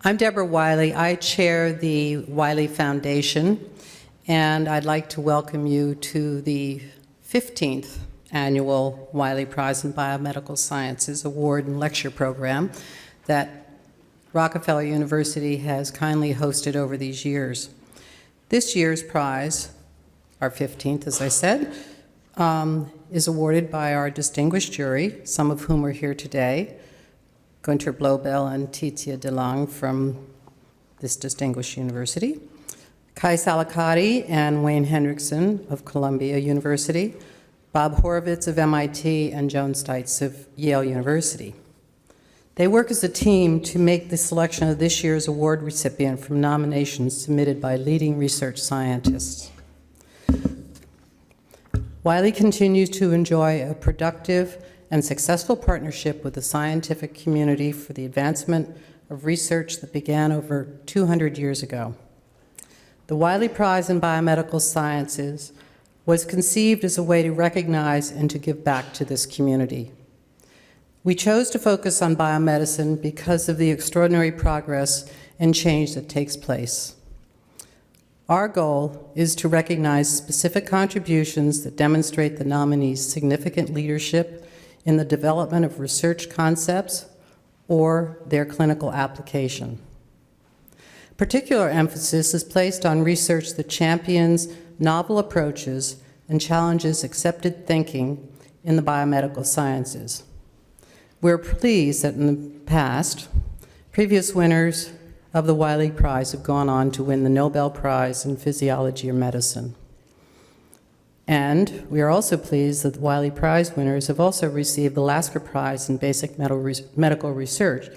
I'm Deborah Wiley. I chair the Wiley Foundation, and I'd like to welcome you to the 15th Annual Wiley Prize in Biomedical Sciences Award and Lecture Program that Rockefeller University has kindly hosted over these years. This year's prize, our 15th, as I said, is awarded by our distinguished jury, some of whom are here today, Günter Blobel and Titia DeLong from this distinguished university, Kai Salicati and Wayne Hendrickson of Columbia University, Bob Horowitz of MIT, and Joan Stites of Yale University. They work as a team to make the selection of this year's award recipient from nominations submitted by leading research scientists. Wiley continues to enjoy a productive and successful partnership with the scientific community for the advancement of research that began over 200 years ago. The Wiley Prize in Biomedical Sciences was conceived as a way to recognize and to give back to this community. We chose to focus on biomedicine because of the extraordinary progress and change that takes place. Our goal is to recognize specific contributions that demonstrate the nominee's significant leadership in the development of research concepts or their clinical application. Particular emphasis is placed on research that champions novel approaches and challenges accepted thinking in the biomedical sciences. We're pleased that in the past, previous winners of the Wiley Prize have gone on to win the Nobel Prize in Physiology or Medicine. And we are also pleased that the Wiley Prize winners have also received the Lasker Prize in Basic Medical Research.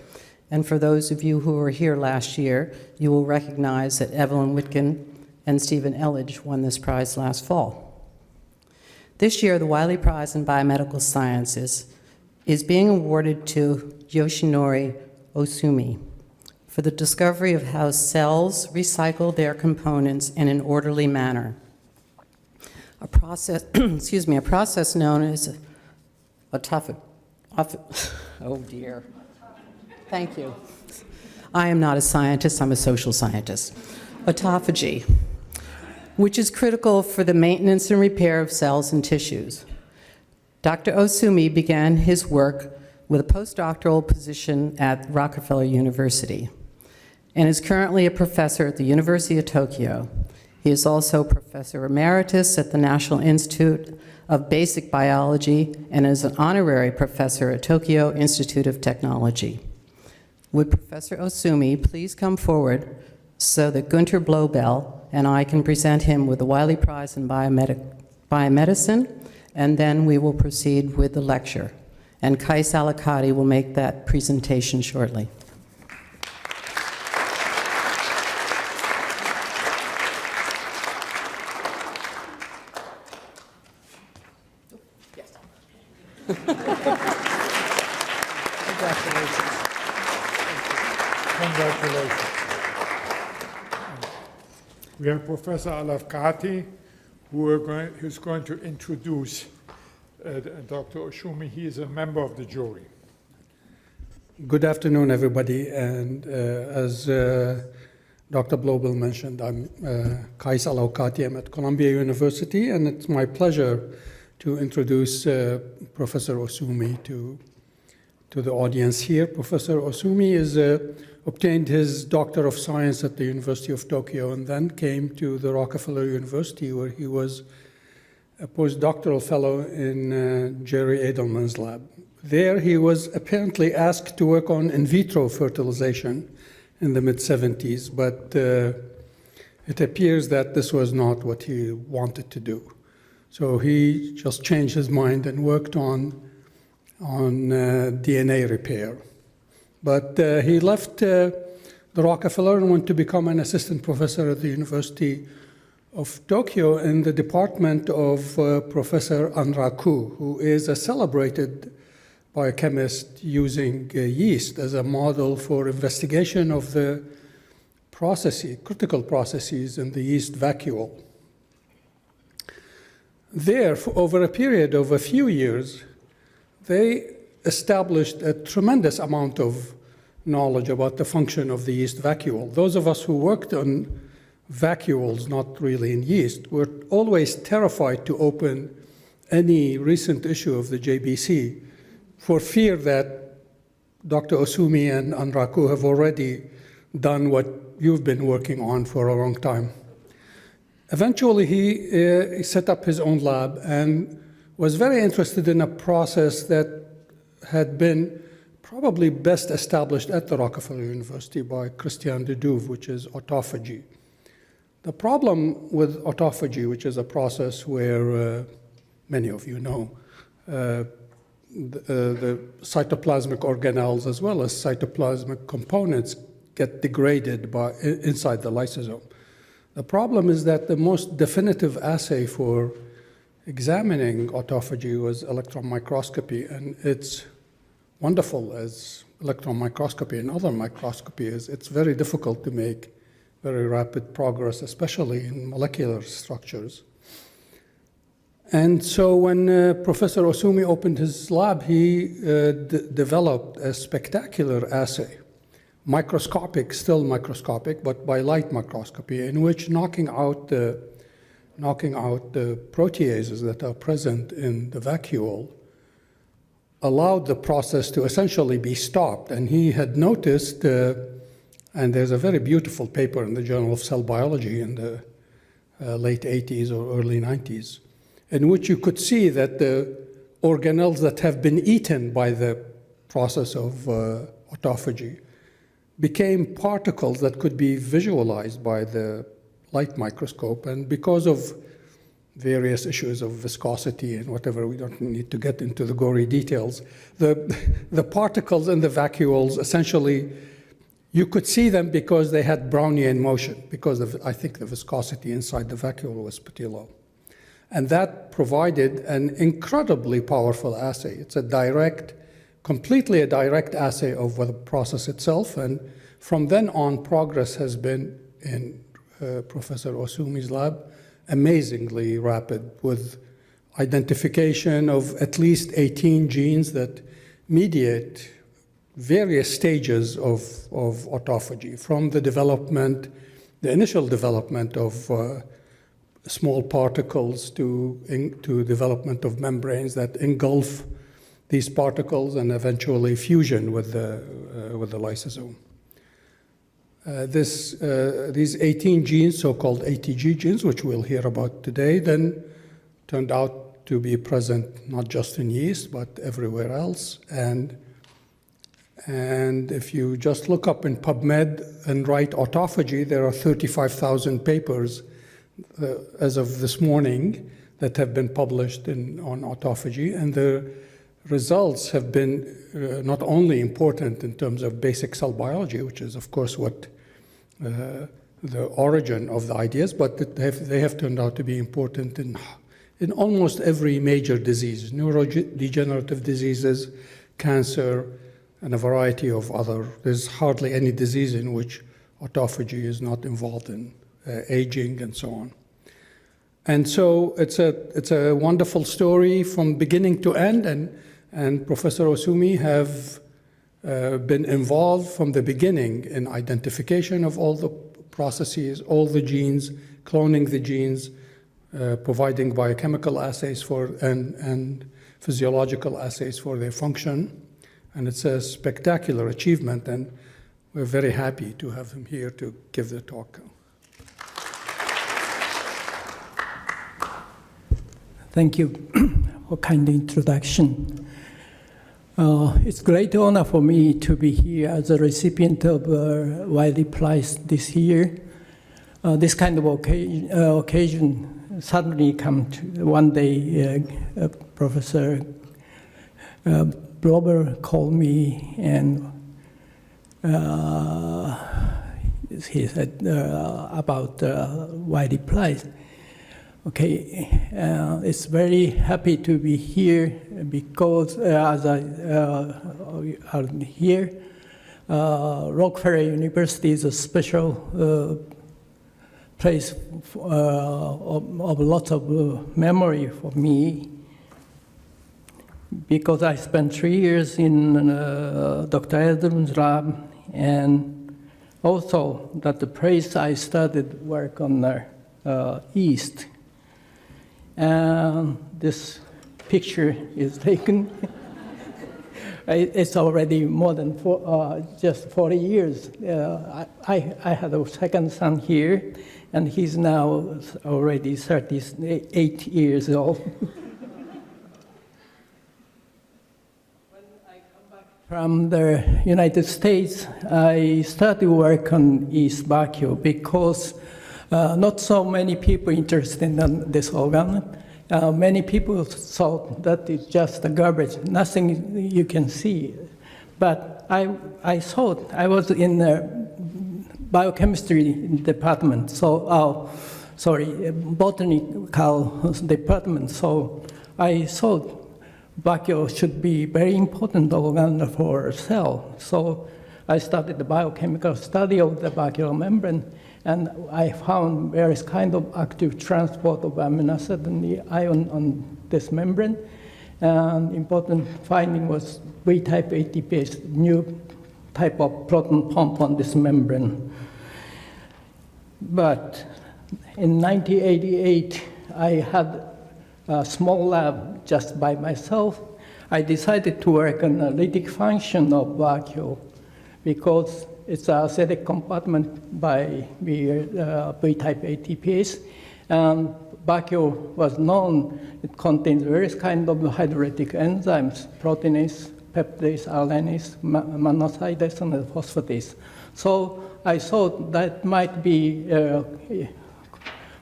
And for those of you who were here last year, you will recognize that Evelyn Witkin and Stephen Elledge won this prize last fall. This year, the Wiley Prize in Biomedical Sciences is being awarded to Yoshinori Ohsumi for the discovery of how cells recycle their components in an orderly manner. A process, a process known as oh dear. Thank you. I am not a scientist, I'm a social scientist. Autophagy, which is critical for the maintenance and repair of cells and tissues. Dr. Osumi began his work with a postdoctoral position at Rockefeller University and is currently a professor at the University of Tokyo. He is also Professor Emeritus at the National Institute of Basic Biology and is an honorary professor at Tokyo Institute of Technology. Would Professor Ohsumi please come forward so that Günter Blobel and I can present him with the Wiley Prize in Biomedicine, and then we will proceed with the lecture. And Kai Salicati will make that presentation shortly. Congratulations. We have Professor Alafkati, who's going to introduce Dr. Ohsumi. He is a member of the jury. Good afternoon, everybody. And as Dr. Blobel mentioned, I'm Kai Salicati. I'm at Columbia University, and it's my pleasure to introduce Professor Ohsumi to the audience here. Professor Ohsumi obtained his Doctor of Science at the University of Tokyo and then came to the Rockefeller University, where he was a postdoctoral fellow in Jerry Edelman's lab. There he was apparently asked to work on in vitro fertilization in the mid-70s, but it appears that this was not what he wanted to do. So he just changed his mind and worked on DNA repair. But he left the Rockefeller and went to become an assistant professor at the University of Tokyo in the department of Professor Anraku, who is a celebrated biochemist using yeast as a model for investigation of the critical processes in the yeast vacuole. There, for over a period of a few years, they established a tremendous amount of knowledge about the function of the yeast vacuole. Those of us who worked on vacuoles, not really in yeast, were always terrified to open any recent issue of the JBC for fear that Dr. Osumi and Anraku have already done what you've been working on for a long time. Eventually, he set up his own lab and was very interested in a process that had been probably best established at the Rockefeller University by Christian de Duve, which is autophagy. The problem with autophagy, which is a process where many of you know, the cytoplasmic organelles as well as cytoplasmic components get degraded inside the lysosome. The problem is that the most definitive assay for examining autophagy was electron microscopy, and it's wonderful as electron microscopy and other microscopy is. It's very difficult to make very rapid progress, especially in molecular structures. And so when Professor Osumi opened his lab, he developed a spectacular assay, microscopic, still microscopic, but by light microscopy, in which knocking out the proteases that are present in the vacuole allowed the process to essentially be stopped. And he had noticed, and there's a very beautiful paper in the Journal of Cell Biology in the late 80s or early 90s, in which you could see that the organelles that have been eaten by the process of autophagy became particles that could be visualized by the light microscope. And because of various issues of viscosity and whatever, we don't need to get into the gory details, the particles in the vacuoles, essentially, you could see them because they had Brownian motion, because I think the viscosity inside the vacuole was pretty low. And that provided an incredibly powerful assay. It's a direct, completely a direct assay of the process itself. And from then on, progress has been in Professor Osumi's lab amazingly rapid, with identification of at least 18 genes that mediate various stages of autophagy, from the development, the initial development of small particles to development of membranes that engulf these particles and eventually fusion with the lysosome. These 18 genes, so-called ATG genes, which we'll hear about today, then turned out to be present not just in yeast, but everywhere else. And if you just look up in PubMed and write autophagy, there are 35,000 papers as of this morning that have been published on autophagy. And the results have been not only important in terms of basic cell biology, which is, of course, what the origin of the ideas, but they have turned out to be important in almost every major disease, neurodegenerative diseases, cancer, and a variety of other. There's hardly any disease in which autophagy is not involved in, aging and so on. And so it's a wonderful story from beginning to end, and Professor Osumi have been involved from the beginning in identification of all the processes, all the genes, cloning the genes, providing biochemical assays and physiological assays for their function. And it's a spectacular achievement, and we're very happy to have him here to give the talk. Thank you for kind introduction. It's a great honor for me to be here as a recipient of Wiley Prize this year. This kind of occasion suddenly come to one day. Professor Blobel called me, and he said about Wiley Prize. Okay, it's very happy to be here because as I am here, Rockefeller University is a special place of lots of memory for me, because I spent 3 years in Dr. Edmund's lab And also that the place I started work on the yeast. And this picture is taken. It's already more than just 40 years. I had a second son here, and he's now already 38 years old. When I come back from the United States, I started work on yeast vacuole because not so many people interested in this organ. Many people thought that it's just a garbage, nothing you can see. But I thought I was in the biochemistry department, botanical department. So I thought vacuole should be very important organ for a cell. So I started the biochemical study of the vacuole membrane. And I found various kind of active transport of amino acid and the ion on this membrane. And important finding was V-type ATPase, new type of proton pump on this membrane. But in 1988, I had a small lab just by myself. I decided to work on the lytic function of vacuole because it's an acidic compartment by V-type ATPase. And vacuole was known, it contains various kinds of hydrolytic enzymes, proteinase, peptidase, alanase, monosidase, and phosphatase. So I thought that might be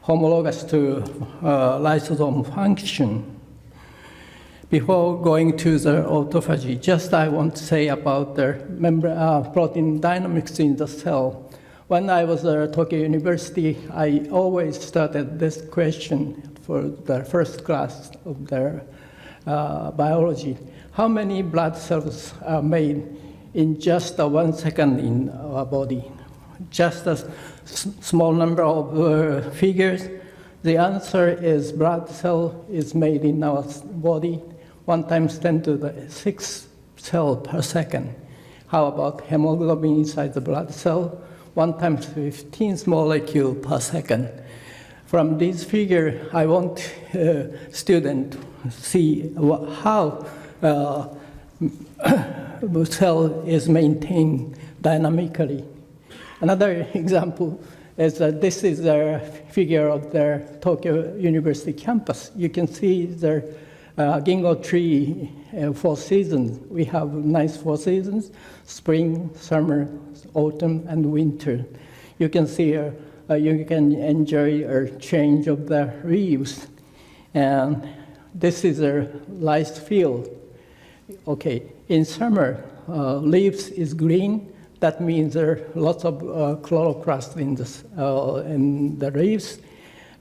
homologous to lysosome function. Before going to the autophagy, just I want to say about the protein dynamics in the cell. When I was at Tokyo University, I always started this question for the first class of the biology. How many blood cells are made in just 1 second in our body? Just a small number of figures. The answer is blood cell is made in our body 1 times 10 to the 6 cells per second. How about hemoglobin inside the blood cell? 1 times 15 molecule per second. From this figure, I want student to see how the cell is maintained dynamically. Another example is that this is a figure of the Tokyo University campus. You can see the gingo tree 4 seasons. We have nice 4 seasons: spring, summer, autumn, and winter. You can see you can enjoy a change of the leaves. And this is a rice field. Okay, in summer, leaves is green. That means there are lots of chloroplast in the leaves,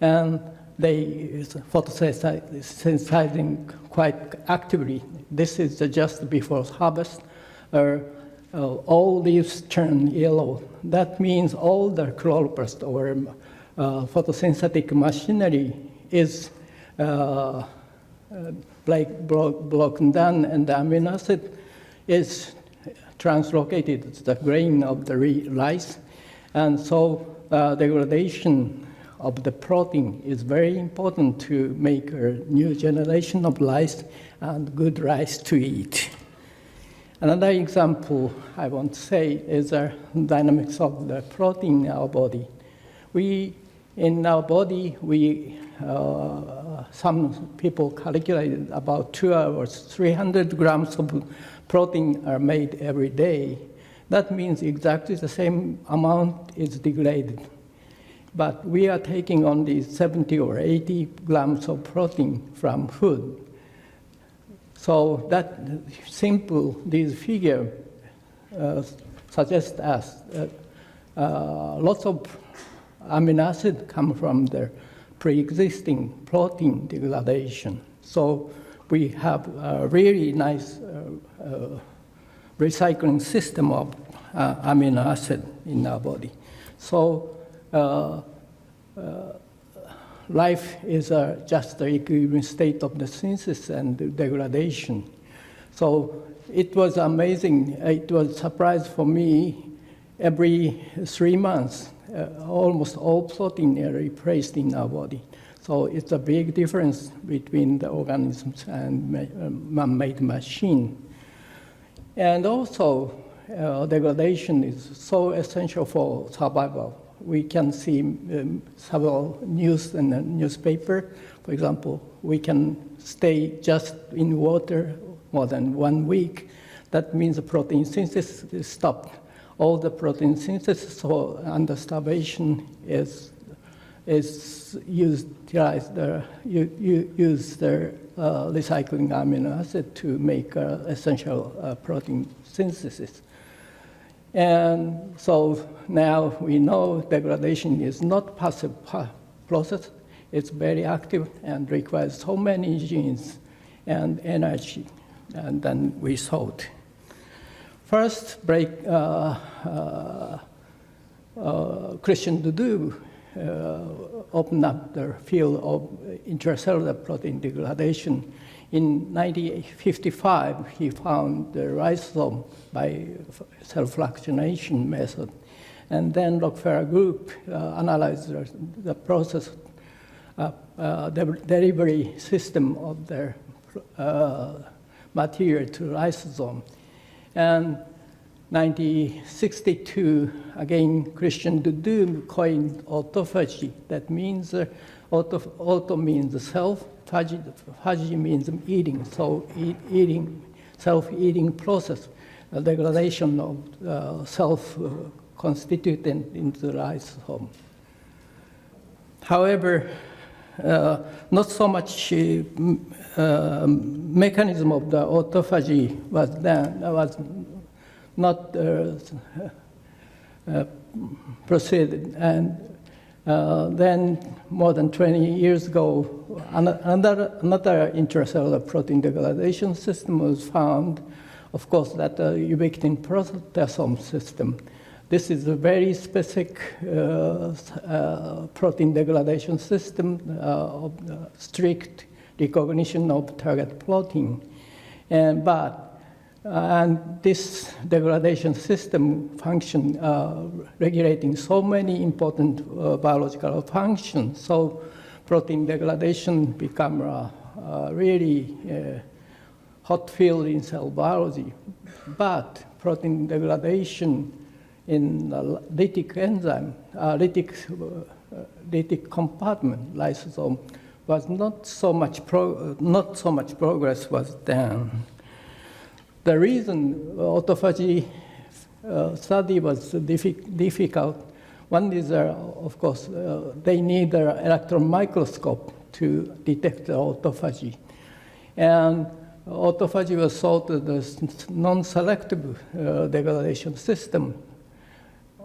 and they photosynthesizing quite actively. This is just before harvest. All leaves turn yellow. That means all the chloroplast or photosynthetic machinery is broken down, and the amino acid is translocated to the grain of the rice. And so degradation of the protein is very important to make a new generation of rice and good rice to eat. Another example I want to say is the dynamics of the protein in our body. In our body, some people calculated about 2 hours, 300 grams of protein are made every day. That means exactly the same amount is degraded. But we are taking only 70 or 80 grams of protein from food. So that these figures suggest us that lots of amino acids come from the pre-existing protein degradation. So we have a really nice recycling system of amino acid in our body. So life is just the equilibrium state of the synthesis and the degradation. So it was amazing. It was a surprise for me every 3 months, almost all protein are replaced in our body. So it's a big difference between the organisms and man-made machine. And also, degradation is so essential for survival. We can see several news in the newspaper. For example, we can stay just in water more than 1 week. That means the protein synthesis is stopped. All the protein synthesis under starvation is use the recycling amino acid to make essential protein synthesis. And so now we know degradation is not passive process. It's very active and requires so many genes and energy. And then we thought, first, Christian Dudu opened up the field of intracellular protein degradation. In 1955, he found the rhizome by self-fractionation method. And then Rockefeller Group analyzed the process the delivery system of their material to rhizome. And 1962, again, Christian Dudu coined autophagy. That means auto means self, phagy means eating. So eating, self-eating process, degradation of self-constituent into rhizome. However, not so much mechanism of the autophagy was done, was not proceeded. And then more than 20 years ago, another intracellular protein degradation system was found. Of course, that ubiquitin proteasome system. This is a very specific protein degradation system of strict recognition of target protein. And this degradation system function regulating so many important biological functions. So protein degradation become a really hot field in cell biology. But protein degradation in lytic enzyme, lytic compartment, lysosome, was not so much progress was done. The reason autophagy study was difficult, one is, of course, they need an electron microscope to detect the autophagy. And autophagy was thought as a non-selective degradation system.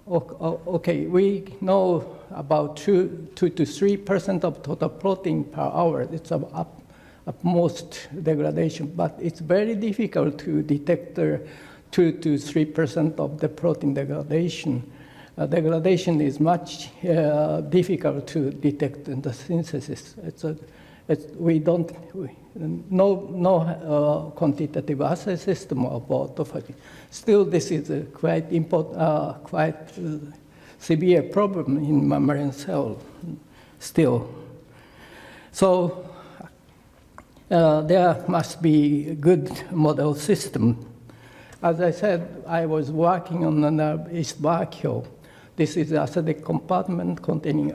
Okay, we know about 2 to 3% of total protein per hour. It's at most degradation, but it's very difficult to detect 2 to 3% of the protein degradation. Degradation is much difficult to detect in the synthesis. No quantitative assay system of autophagy. Still, this is a quite important, quite severe problem in mammalian cell. Still, so there must be a good model system. As I said, I was working on the yeast vacuole. This is the acidic compartment containing,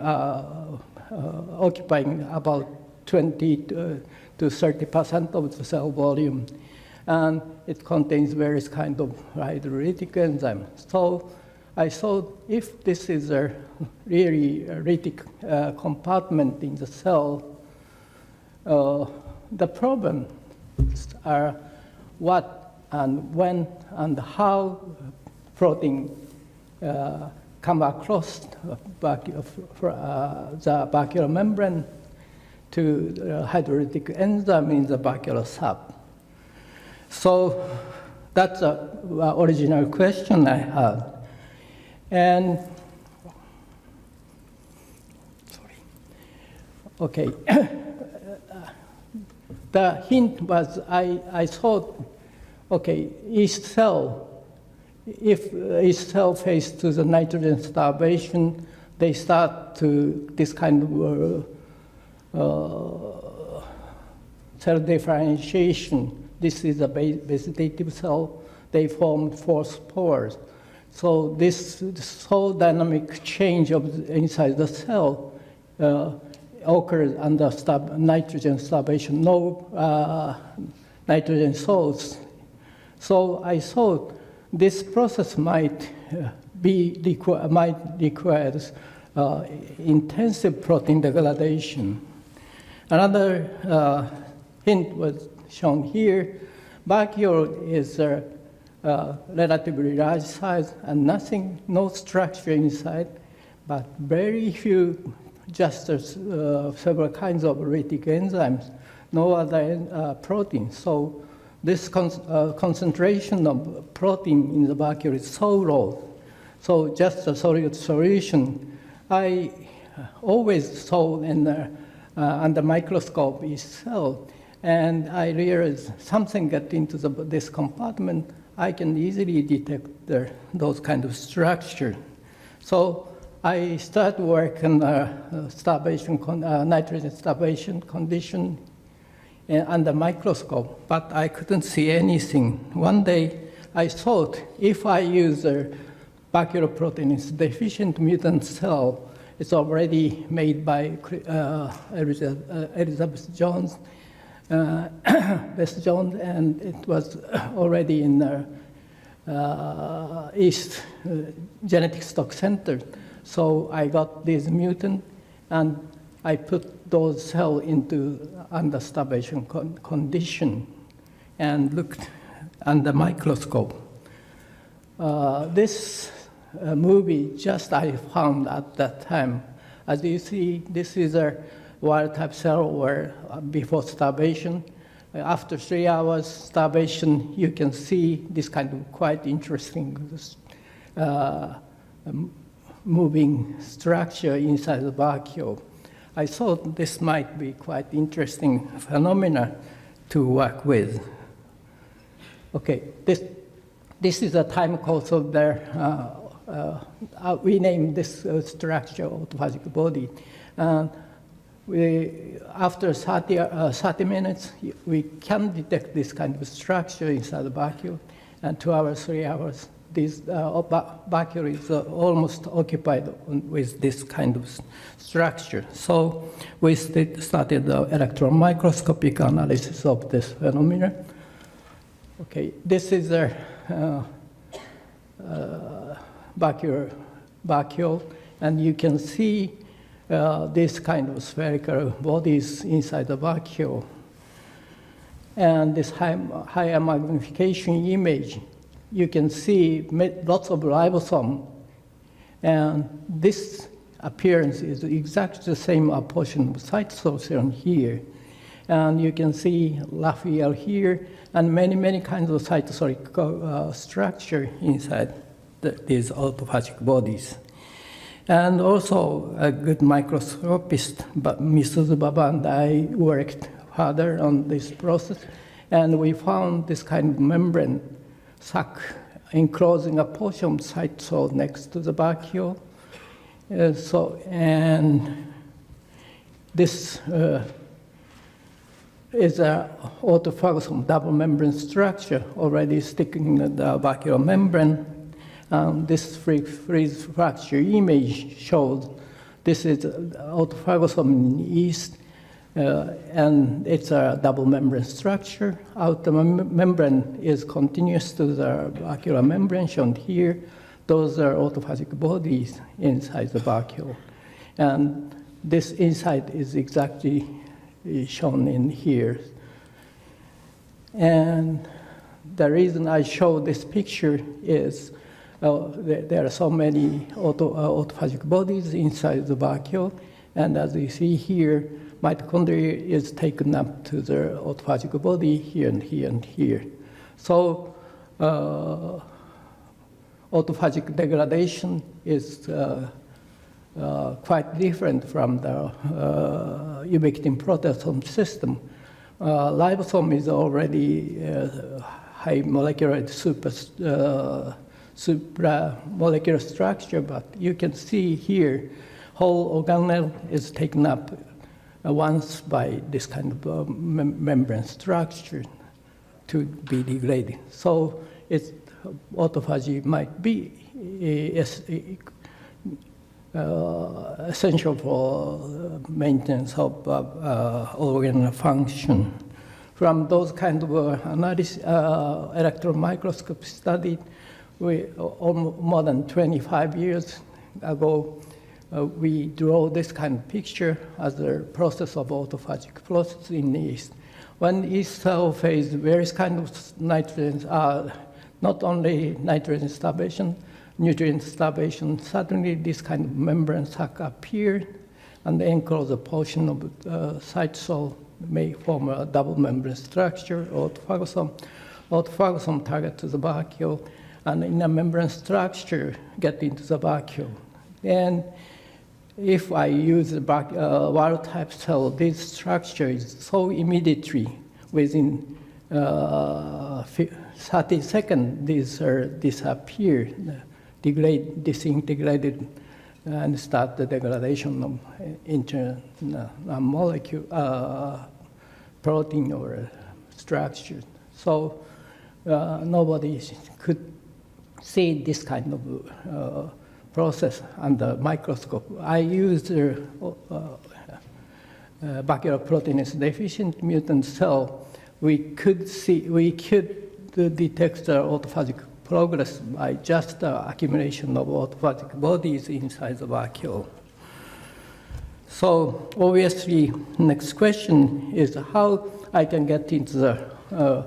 occupying about 20 to 30% of the cell volume. And it contains various kinds of hydrolytic enzymes. So I thought if this is a really lytic compartment in the cell, the problems are what and when and how protein come across the vacuolar membrane to the hydrolytic enzyme in the vacuolar sap. So that's the original question I had. And, sorry. Okay. The hint was I thought, okay, yeast cell if a cell faces to the nitrogen starvation, they start to this kind of cell differentiation. This is a vegetative cell. They form 4 spores. So this whole dynamic change of inside the cell occurs under nitrogen starvation, no nitrogen source. So I thought this process might require intensive protein degradation. Another hint was shown here. Vacuole is relatively large size and no structure inside, but very few, just several kinds of lytic enzymes, no other protein. So this concentration of protein in the vacuole is so low. So just a solid solution, I always saw under microscope is cell, and I realized something got into this compartment. I can easily detect those kind of structure. So I started work on nitrogen starvation condition under microscope, but I couldn't see anything. One day I thought if I use a vacuole protein, it's deficient mutant cell. It's already made by Elizabeth Jones, Beth Jones, and it was already in the East Genetic Stock Center. So I got this mutant, and I put those cells into under starvation condition and looked under microscope. This movie just I found at that time. As you see, this is a wild type cell where before starvation. After 3 hours starvation, you can see this kind of quite interesting moving structure inside the vacuole. I thought this might be quite interesting phenomena to work with. Okay, this is a time course of their, we named this structure autophagic body. After 30 minutes, we can detect this kind of structure inside the vacuole, and 2 hours, 3 hours, this vacuole is almost occupied with this kind of structure. So we started the electron microscopic analysis of this phenomenon. Okay, this is a vacuole, and you can see this kind of spherical bodies inside the vacuole. And this higher magnification image, you can see lots of ribosome. And this appearance is exactly the same portion of cytosol here. And you can see Raphael here, and many kinds of cytosolic structure inside these autophagic bodies. And also a good microscopist, but Mrs. Baba and I worked harder on this process, and we found this kind of membrane sac enclosing a portion of cytosol next to the vacuole. And this is an autophagosome double membrane structure already sticking in the vacuole membrane. This freeze fracture image shows this is autophagosome in yeast, and it's a double membrane structure. Outer membrane is continuous to the vacuolar membrane shown here. Those are autophagic bodies inside the vacuole. And this inside is exactly shown in here. And the reason I show this picture is there are so many autophagic bodies inside the vacuole, and as you see here, mitochondria is taken up to the autophagic body here and here and here. So autophagic degradation is quite different from the ubiquitin proteasome system. Ribosome is already high molecular supramolecular structure, but you can see here, whole organelle is taken up once by this kind of membrane structure to be degraded. So its autophagy might be essential for maintenance of organ function. From those kind of analysis, electron microscope study, more than 25 years ago, we draw this kind of picture as a process of autophagic process in yeast. When yeast cell phase, various kind of nitrogen, not only nitrogen starvation, nutrient starvation, suddenly this kind of membrane sac appeared and enclose a portion of the cytosol may form a double membrane structure, autophagosome. Autophagosome targets the vacuole, and in a membrane structure get into the vacuole. And if I use the wild type cell, this structure is so immediately within 30 seconds, these disappear, disintegrated, and start the degradation of molecule, protein or structure. So nobody could see this kind of process under microscope. I used bacterial proteinase deficient mutant cell. We could detect the autophagic progress by just the accumulation of autophagic bodies inside the vacuole. So obviously, next question is how I can get into the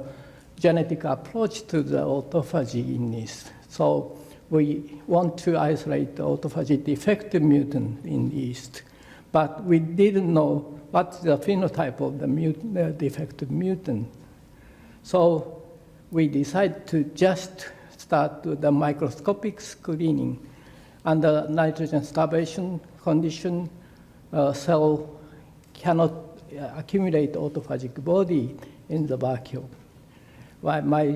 genetic approach to the autophagy in yeast. So we want to isolate the autophagy defective mutant in yeast, but we didn't know what's the phenotype of the defective mutant. So we decided to just start with the microscopic screening. Under nitrogen starvation condition, cell cannot accumulate autophagic body in the vacuole. My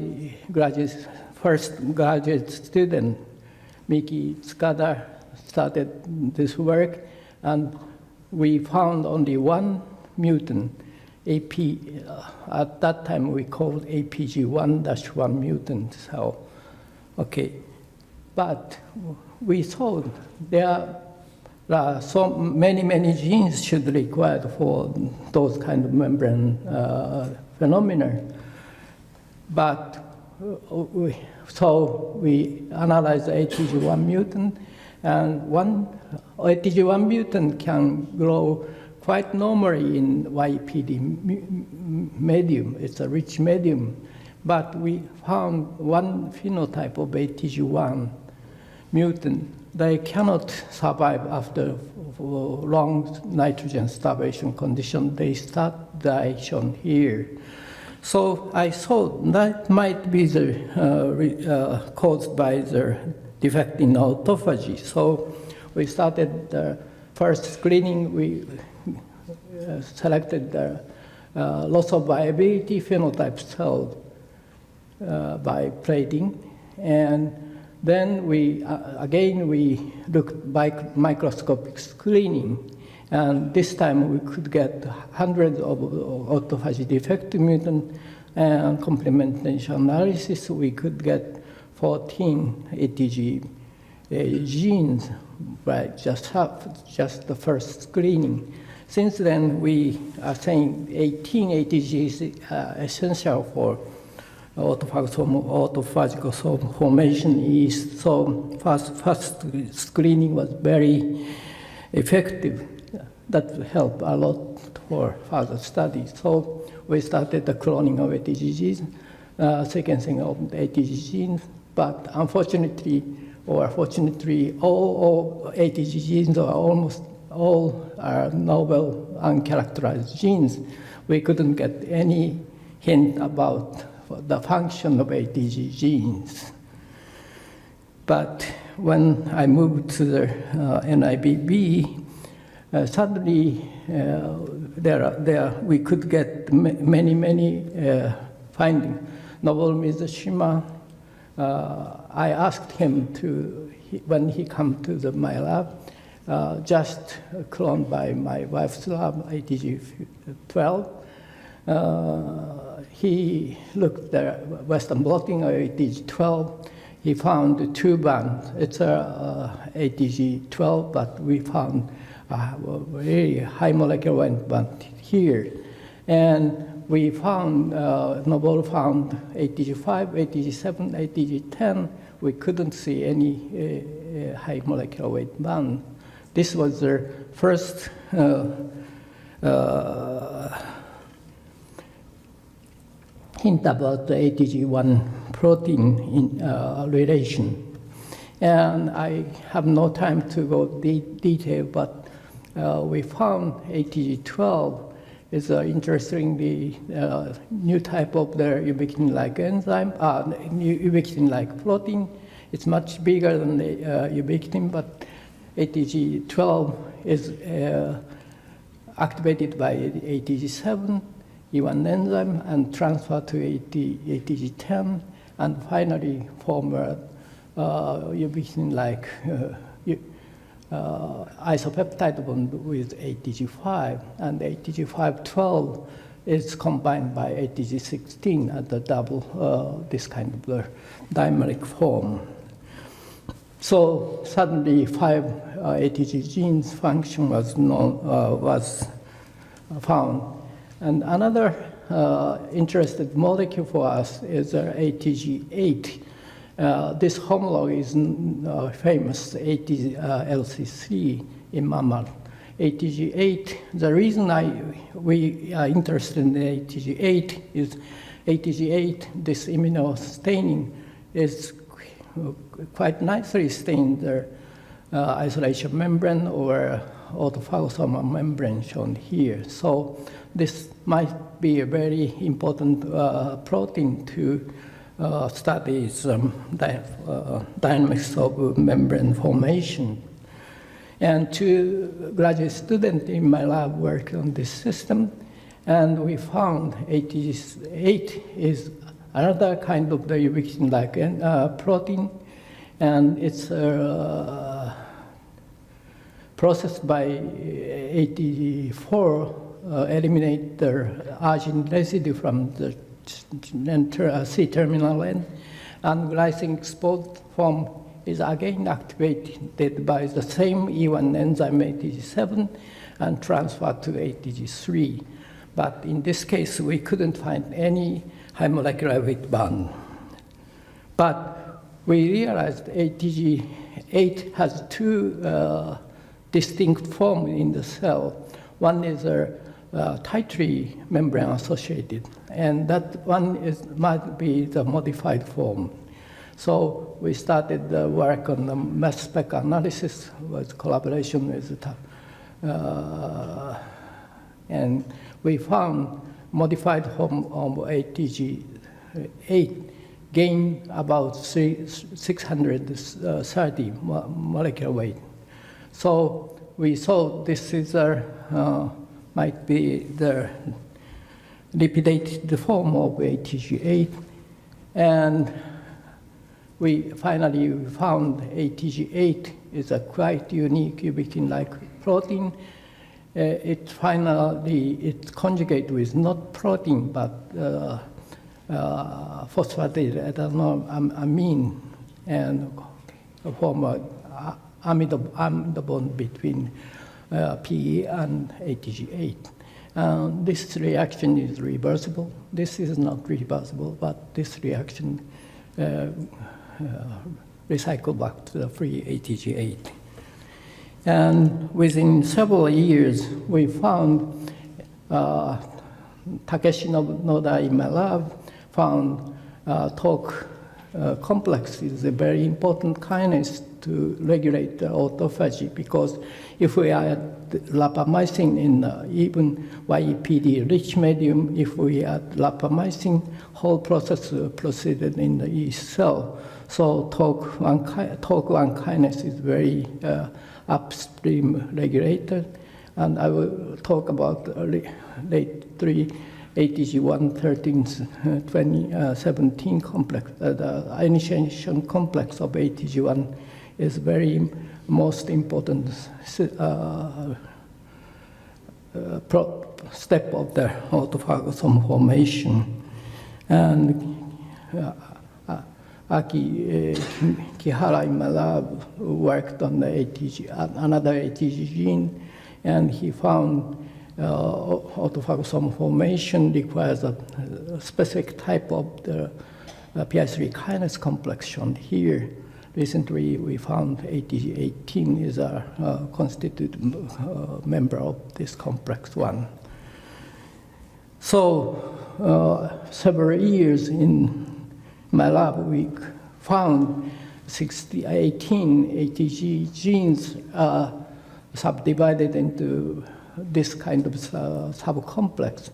first graduate student, Miki Tsukada, started this work, and we found only one mutant, at that time we called APG1-1 mutant cell. Okay, but we saw there are so many genes should required for those kind of membrane phenomena. But so we analyzed the ATG1 mutant, and one ATG1 mutant can grow quite normally in YPD medium. It's a rich medium. But we found one phenotype of ATG1 mutant. They cannot survive after long nitrogen starvation condition. They start diation here. So I thought that might be caused by the defect in autophagy. So we started the first screening. We selected the loss of viability phenotype cell by plating, and then we looked by microscopic screening, and this time we could get hundreds of autophagy defective mutant, and complementation analysis we could get 14 ATG genes by just the first screening. Since then, we are saying 18 ATG is essential for autophagosome formation yeast. So first screening was very effective. That helped a lot for further studies. So we started the cloning of ATG genes, sequencing of the ATG genes, but unfortunately, or fortunately, all ATG genes, or almost all, are novel uncharacterized genes. We couldn't get any hint about the function of ATG genes. But when I moved to the NIBB, suddenly we could get many findings. Novel Mizushima, I asked him to, when he come to my lab, just cloned by my wife's lab, ATG12. He looked at Western blotting of ATG12. He found two bands. It's a ATG12, but we found a very high molecular weight band here. And we found, Nobel found ATG5, ATG7, ATG10. We couldn't see any high molecular weight band. This was their first hint about the ATG1 protein in, relation. And I have no time to go detail, but we found ATG12 is interestingly new type of the ubiquitin-like enzyme, ubiquitin-like protein. It's much bigger than the ubiquitin, but ATG12 is activated by ATG7, E1 enzyme, and transferred to ATG10, and finally form a ubiquitin-like isopeptide bond with ATG5, and ATG5-12 is combined by ATG16 at the double, this kind of dimeric form. So suddenly 5 ATG genes function was found. And another interesting molecule for us is ATG8. This homologue is famous, LC3 in mammal. ATG8, the reason we are interested in ATG8 is ATG8, this immunostaining is quite nicely stained the isolation membrane or autophagosome membrane shown here. So this might be a very important protein to study dynamics of membrane formation. And two graduate students in my lab worked on this system, and we found ATG8 is another kind of the ubiquitin-like protein, and it's processed by ATG4, eliminate the arginine residue from the C-terminal end, and glycine exposed form is again activated by the same E1 enzyme ATG7 and transferred to ATG3. But in this case, we couldn't find any high molecular weight band. But we realized ATG8 has two distinct forms in the cell. One is a tightly membrane associated, and that one might be the modified form. So we started the work on the mass spec analysis with collaboration with and we found modified form of ATG8 gain about 630 molecular weight. So we saw this is might be the lipidated form of ATG8, and we finally found ATG8 is a quite unique ubiquitin-like protein. It's conjugate with not protein, but phosphatidylate amine, and form a amide bond between PE and ATG8. This reaction is reversible. This is not reversible, but this reaction recycle back to the free ATG8. And within several years, we found Takeshi Noda in my lab found TOC complex is a very important kinase to regulate the autophagy, because if we add rapamycin in even YEPD-rich medium, if we add rapamycin, whole process proceeded in the yeast cell. So TOC1 kinase is very upstream regulated, and I will talk about late 3 ATG1-13-17 complex. The initiation complex of ATG1 is very most important step of the autophagosome formation. And Aki Kihara in my lab worked on the another ATG gene, and he found autophagosome formation requires a specific type of the PI3 kinase complex shown here. Recently, we found ATG18 is a constituted member of this complex one. So, several years in my lab, we found 18 ATG genes subdivided into this kind of subcomplex,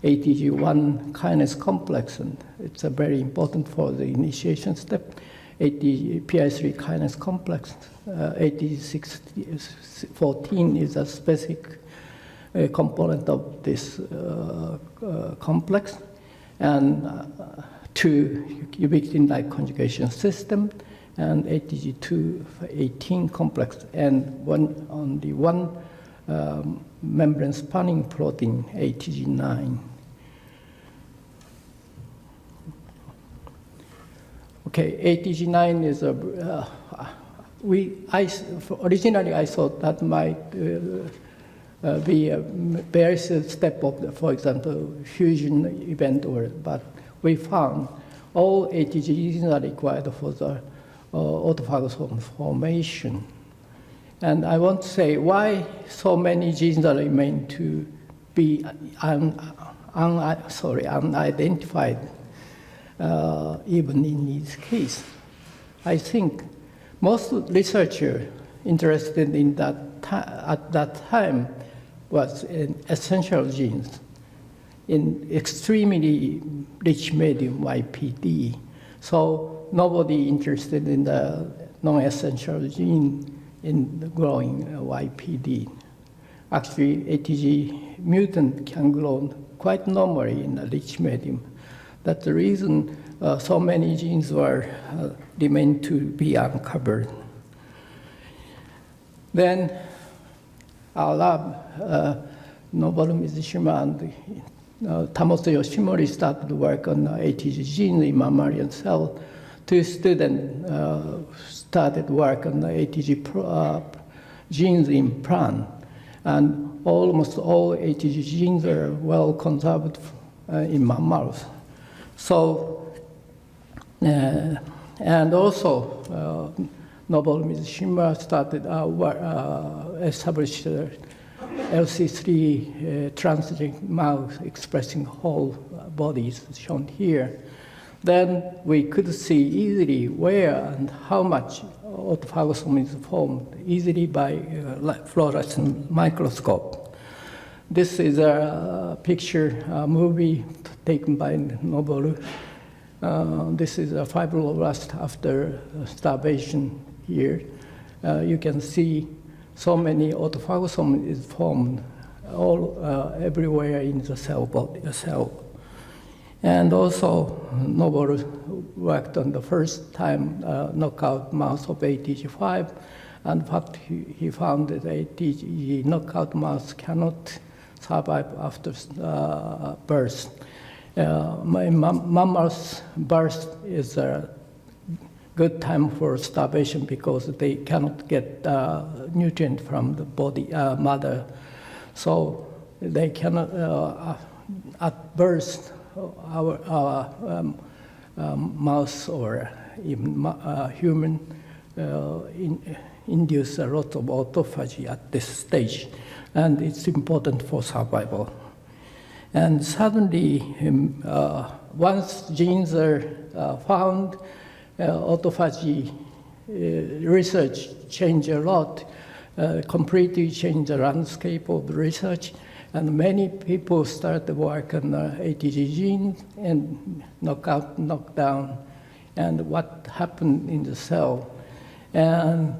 ATG1 kinase complex, and it's very important for the initiation step. PI3 kinase complex, ATG14 is a specific component of this complex, and two ubiquitin-like conjugation system, and ATG218 complex, and only one membrane spanning protein, ATG9. Okay, ATG9 is a, originally I thought that might be a very step of, for example, fusion event, but we found all ATG genes are required for the autophagosome formation. And I want to say why so many genes are remain to be unidentified, even in this case. I think most researchers interested in that at that time was in essential genes in extremely rich medium YPD. So nobody interested in the non-essential gene in the growing YPD. Actually, ATG mutant can grow quite normally in a rich medium. That's the reason so many genes were remain to be uncovered. Then our lab, Nobel Mizishima and Tamoto Yoshinori started work on ATG gene in mammalian cell. Two students started work on the ATG genes in plant, and almost all ATG genes are well conserved in mammals. So, and also Nobel Mizishima started established LC3 transgenic mouse expressing whole bodies shown here. Then we could see easily where and how much autophagosome is formed easily by fluorescent microscope. This is a picture, a movie taken by Nobel. This is a fibroblast after starvation here. You can see so many autophagosome is formed everywhere in the cell cell. And also, Nobel worked on the first time knockout mouse of ATG5, and in fact, he found that ATG knockout mouse cannot survive after birth. Mammals' birth is a good time for starvation because they cannot get nutrient from the body mother, so they cannot at birth. Our mouse or even human induce a lot of autophagy at this stage, and it's important for survival. And suddenly, once genes are found, autophagy research changed a lot, completely changed the landscape of research. And many people started work on ATG genes and knockout, knockdown, and what happened in the cell. And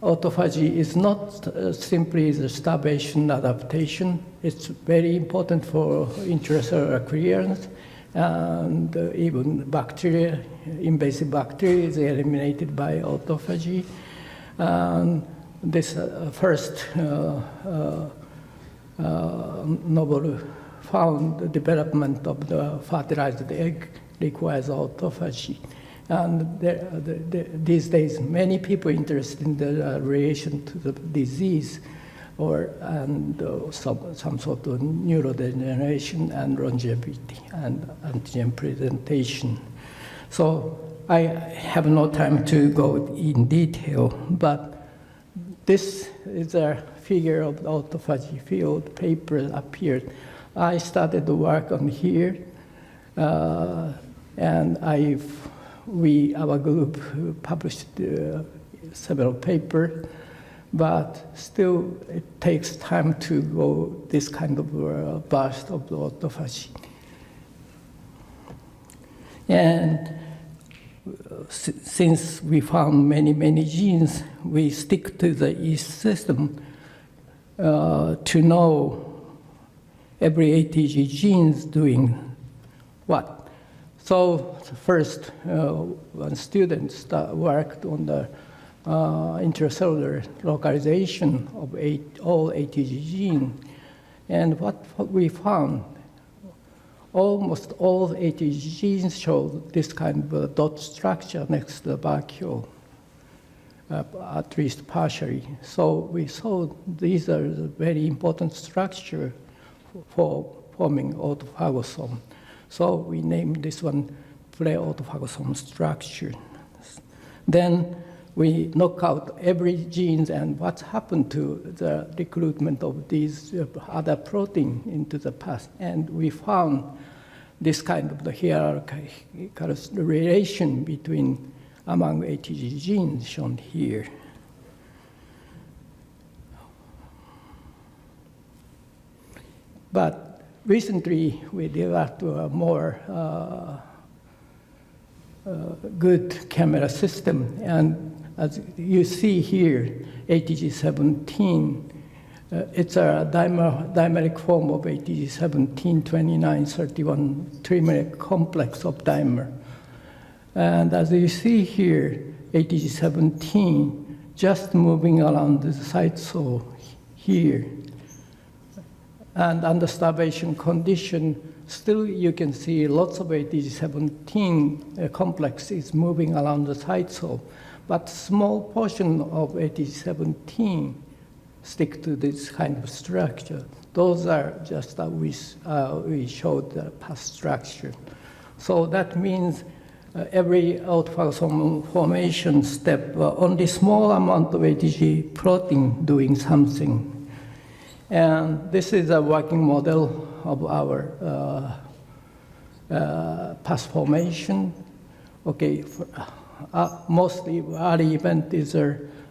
autophagy is not simply the starvation adaptation. It's very important for intracellular clearance, and even bacteria, invasive bacteria is eliminated by autophagy. This first Nobel found the development of the fertilized egg requires autophagy. And these days, many people interested in the relation to the disease and some sort of neurodegeneration and longevity and antigen presentation. So I have no time to go in detail, but this is a figure of the autophagy field. Paper appeared. I started to work on here, and our group published several papers, but still it takes time to go this kind of burst of the autophagy. And since we found many genes, we stick to the yeast system to know every ATG genes doing what. So first, one student worked on the intracellular localization of all ATG genes, and what we found, almost all ATG genes show this kind of dot structure next to the vacuole, at least partially. So we saw these are the very important structure for forming autophagosome. So we named this one pre-autophagosome structure. Then we knock out every gene and what's happened to the recruitment of these other protein into the past. And we found this kind of the hierarchical relation among ATG genes shown here. But recently, we developed a more good camera system. And as you see here, ATG17, it's a dimeric form of ATG17, 29, 31 trimeric complex of dimer. And as you see here, ATG17 just moving around the cytosol here. And under starvation condition, still you can see lots of ATG17 complexes moving around the cytosol, but small portion of ATG17 stick to this kind of structure. Those are just we showed the past structure. So that means every autophagosome formation step, only small amount of ATG protein doing something. And this is a working model of our past formation. Okay, mostly early event is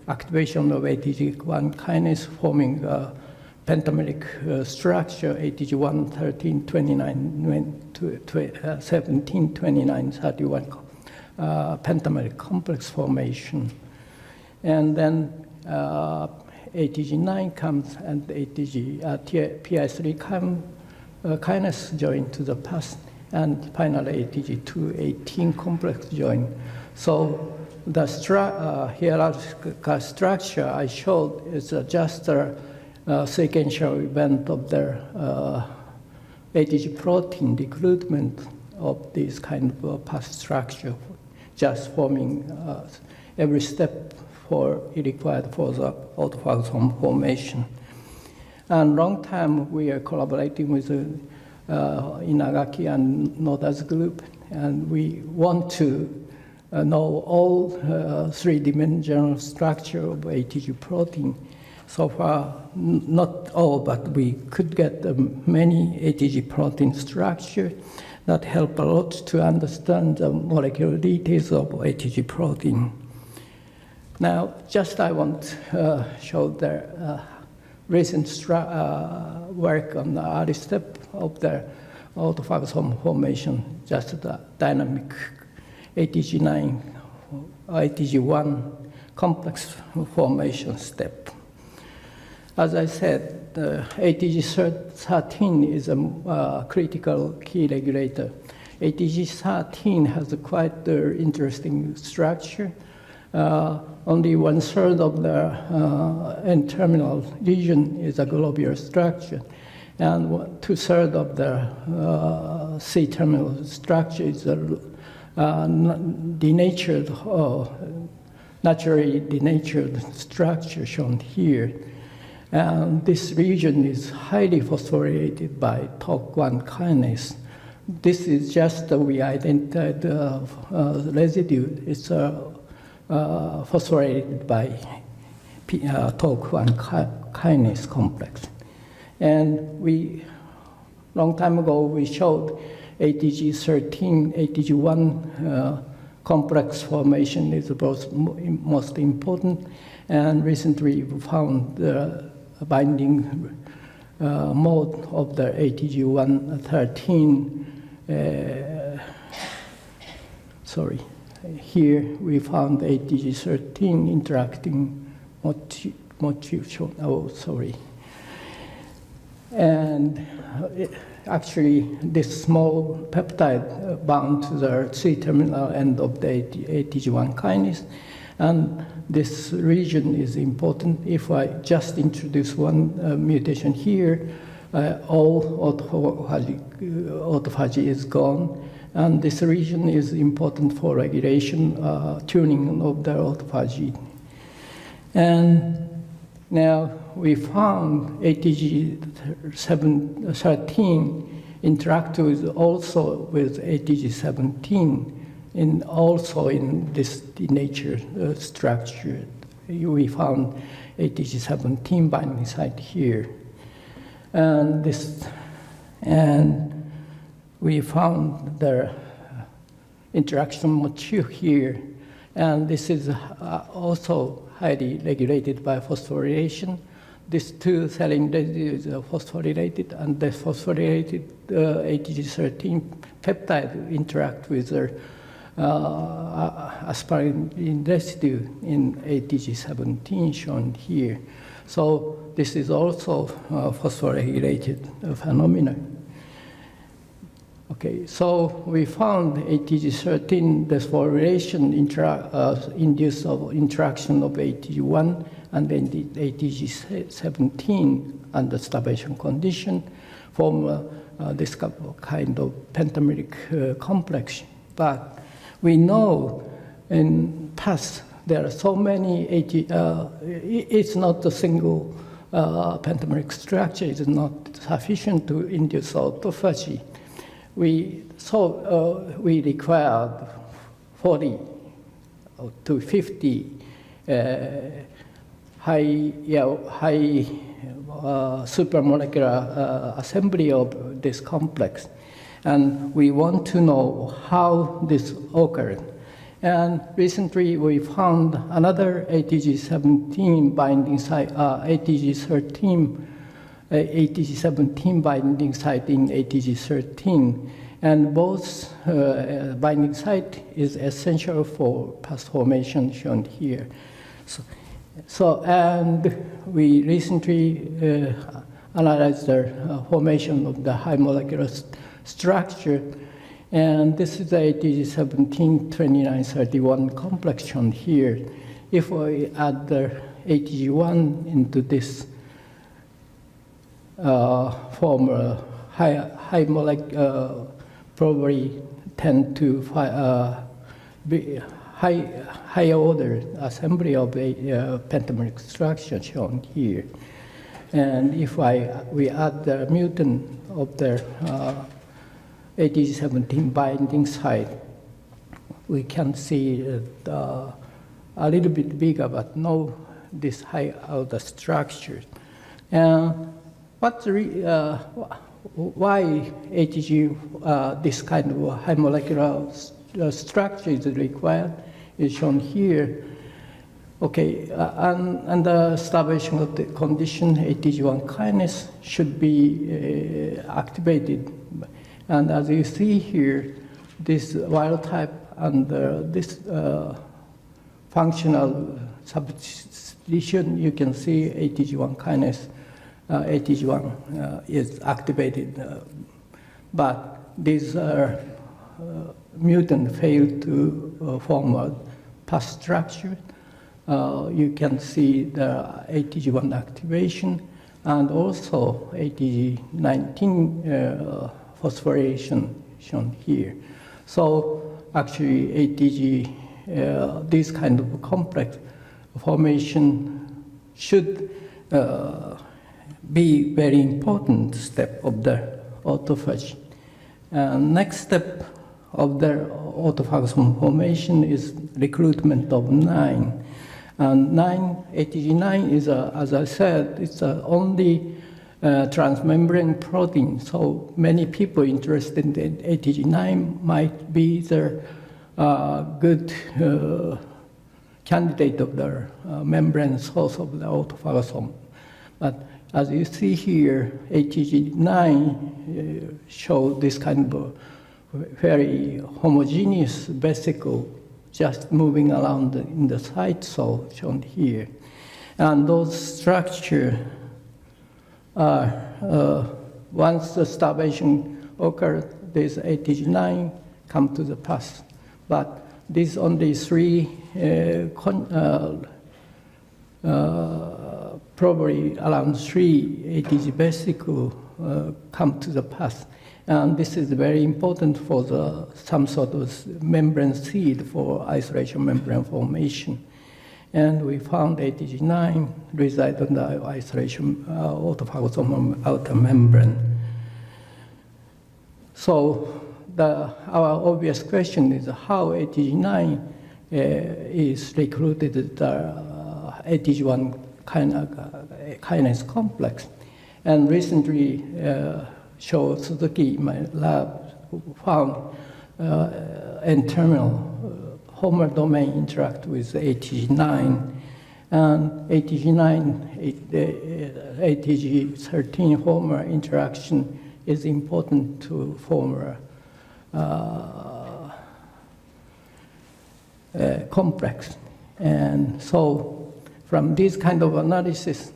activation of ATG1 kinase forming a pentameric structure, ATG1, 13, 29, 17, 29, 31 pentameric complex formation. And then ATG9 comes and PI3 kinase join to the past, and finally ATG2, 18 complex join. So the hierarchical structure I showed is just a sequential event of the ATG protein recruitment of this kind of past structure, just forming every step required for the autophagosome formation. And long time we are collaborating with Inagaki and Noda's group, and we want to know all three-dimensional structure of ATG protein. So far, not all, but we could get many ATG protein structure that help a lot to understand the molecular details of ATG protein. Now, just I want to show the recent work on the early step of the autophagosome formation, just the dynamic ATG9 ATG1 complex formation step. As I said, ATG13 is a critical key regulator. ATG13 has a quite interesting structure. Only 1/3 of the N-terminal region is a globular structure, and 2/3 of the C-terminal structure is a denatured, naturally denatured structure shown here. And this region is highly phosphorylated by TOC1 kinase. This is just we identified residue. It's phosphorylated by TOC1 kinase complex. And long time ago, we showed ATG13, ATG1 complex formation is both most important. And recently, we found the binding mode of the ATG13. Here we found ATG13 interacting motif. And actually, this small peptide bound to the C-terminal end of the ATG1 kinase. And this region is important. If I just introduce one mutation here, all autophagy is gone. And this region is important for regulation, tuning of the autophagy. And now we found ATG13 interact also with ATG17, also in this denatured structure. We found ATG17 binding site here. And we found the interaction motif here. And this is also highly regulated by phosphorylation. These two serine residues are phosphorylated, and the phosphorylated ATG13 peptide interact with the asparagine residue in ATG17 shown here. So this is also phosphorylated phenomena. Okay, so we found ATG13 phosphorylation induced of interaction of ATG1 and then the ATG17 under starvation condition form this kind of pentameric complex. But we know in past there are so many it's not a single pentameric structure. It's not sufficient to induce autophagy. We required 40 to 50 high supermolecular assembly of this complex. And we want to know how this occurred. And recently we found another ATG17 binding site, ATG17 binding site in ATG13. And both binding site is essential for past formation shown here. And we recently analyzed the formation of the high molecular structure. And this is the ATG17-2931 complex shown here. If we add the ATG1 into this form high molecular, probably tend to be high order assembly of a pentameric structure shown here. And if we add the mutant of the ATG17 binding site, we can see a little bit bigger, but no this high order structure. Why ATG, this kind of high molecular structure is required is shown here. Okay, and the starvation of the condition, ATG1 kinase should be activated. And as you see here, this wild type and this functional substitution, you can see ATG1 kinase, ATG1 is activated, but these mutant failed to form a PAS structure. You can see the ATG1 activation and also ATG19 phosphorylation shown here. So actually ATG, this kind of complex formation should be very important step of the autophagy. Next step of the autophagosome formation is recruitment of 9. And ATG9 is, as I said, it's the only transmembrane protein. So many people interested in ATG9 might be the good candidate of the membrane source of the autophagosome. But as you see here, ATG9 show this kind of very homogeneous vesicle just moving around in the site, so shown here. And those structures are, once the starvation occurs, this ATG9 come to the PAS. But these only 3, probably around 3 ATG vesicle come to the PAS. And this is very important for some sort of membrane seed for isolation membrane formation. And we found ATG9 reside on the isolation autophagosome outer membrane. So our obvious question is how ATG9 is recruited to the ATG1 kinase complex. And recently, Suzuki in my lab found N-terminal Homer domain interact with ATG9, and ATG13 Homer interaction is important to form a complex. And so from this kind of analysis,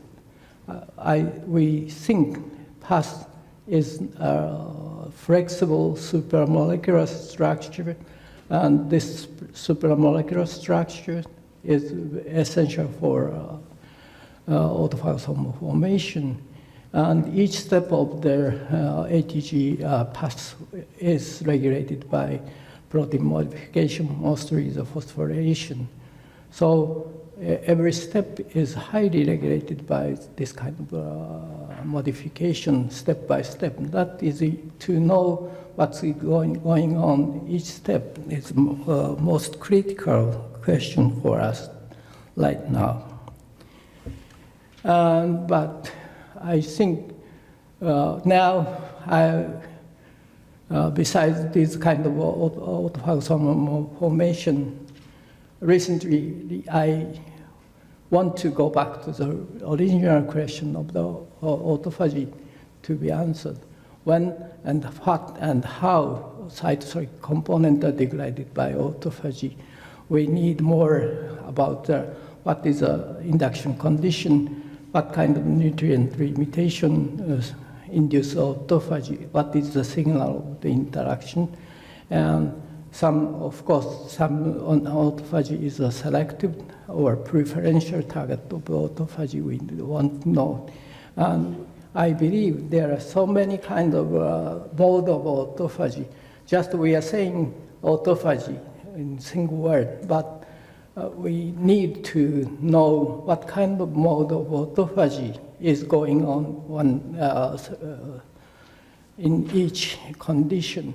we think PAS is a flexible supramolecular structure, and this supramolecular structure is essential for autophagosome formation. And each step of the ATG PAS is regulated by protein modification, mostly the phosphorylation. So every step is highly regulated by this kind of modification step by step. That is to know what's going on each step is most critical question for us right now. But I think now, besides this kind of autophagosome formation, recently I want to go back to the original question of the autophagy to be answered. When and what and how cytosolic components are degraded by autophagy. We need more about what is the induction condition, what kind of nutrient limitation induce autophagy, what is the signal of the interaction, and of course, some on autophagy is a selective or preferential target of autophagy we want to know. And I believe there are so many kind of mode of autophagy. Just we are saying autophagy in single word, but we need to know what kind of mode of autophagy is going on in each condition.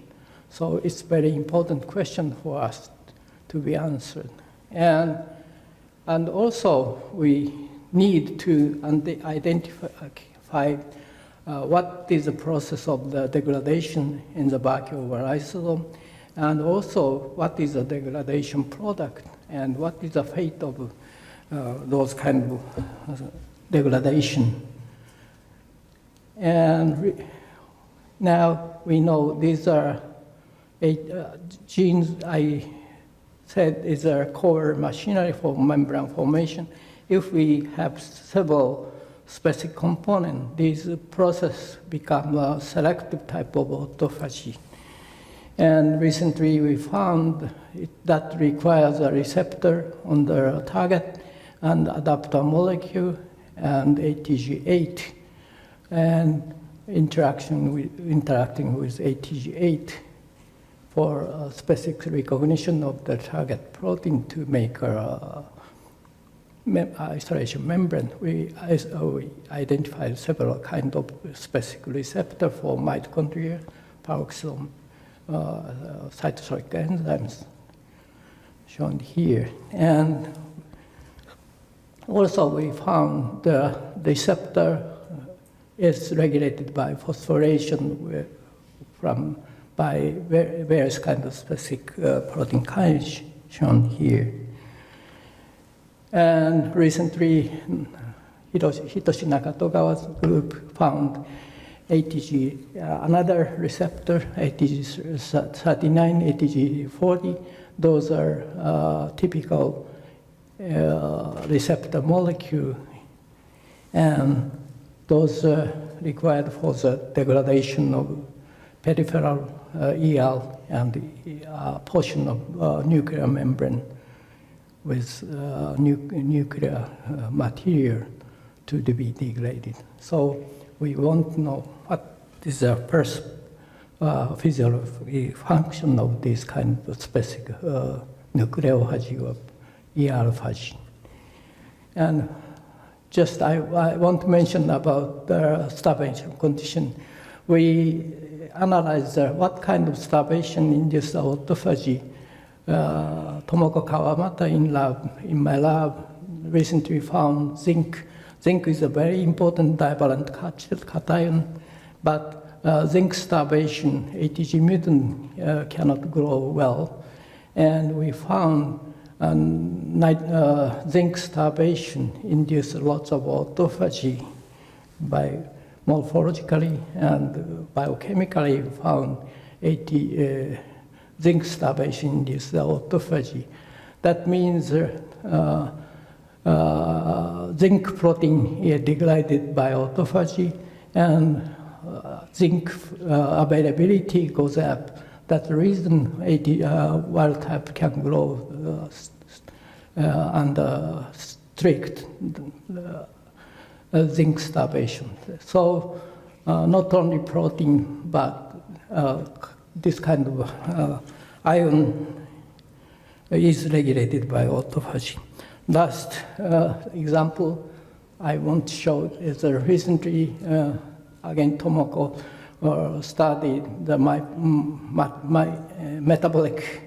So it's a very important question for us to be answered. And also we need to identify what is the process of the degradation in the vacuole lysosome, and also what is the degradation product, and what is the fate of those kind of degradation. And now we know these are 8 genes I said is a core machinery for membrane formation. If we have several specific components, these processes become a selective type of autophagy. And recently we found that requires a receptor on the target and adapter molecule and ATG8, and interacting with ATG8 for specific recognition of the target protein to make a isolation membrane. We identified several kinds of specific receptor for mitochondria, peroxisome, cytosolic enzymes shown here. And also we found the receptor is regulated by phosphorylation by various kinds of specific protein kinase shown here. And recently, Hitoshi Nakatogawa's group found ATG, another receptor, ATG39, ATG40. Those are typical receptor molecule, and those required for the degradation of peripheral EL and portion of nuclear membrane with nuclear material to be degraded. So we want to know what is the first physiological function of this kind of specific nucleophagy or ER-phagy. And just I want to mention about the starvation condition. We analyzed what kind of starvation induced autophagy. Tomoko Kawamata in my lab recently found zinc. Zinc is a very important divalent cation, but zinc starvation, ATG mutant cannot grow well. And we found zinc starvation induced lots of autophagy by morphologically and biochemically found zinc starvation induced autophagy. That means zinc protein is degraded by autophagy, and zinc availability goes up. That's the reason wild type can grow under strict zinc starvation. So not only protein, but this kind of ion is regulated by autophagy. Last example I want to show is recently, again, Tomoko studied the metabolic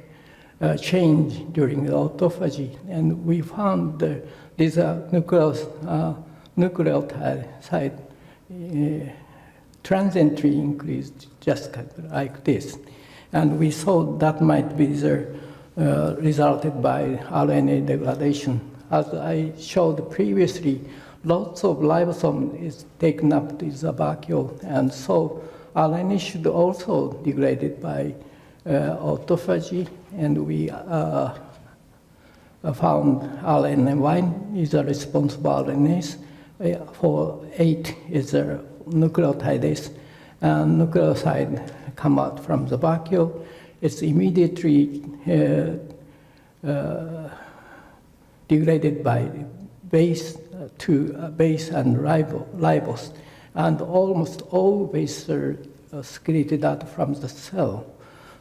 change during the autophagy, and we found these nucleotide transiently increased just like this. And we thought that might be resulted by RNA degradation. As I showed previously, lots of ribosome is taken up with the vacuole, and so RNA should also degraded by autophagy, and we found RNA1 is a responsible RNase. For 8 is a nucleotidase, and nucleoside come out from the vacuole. It's immediately degraded by base and ribose, and almost all bases are secreted out from the cell.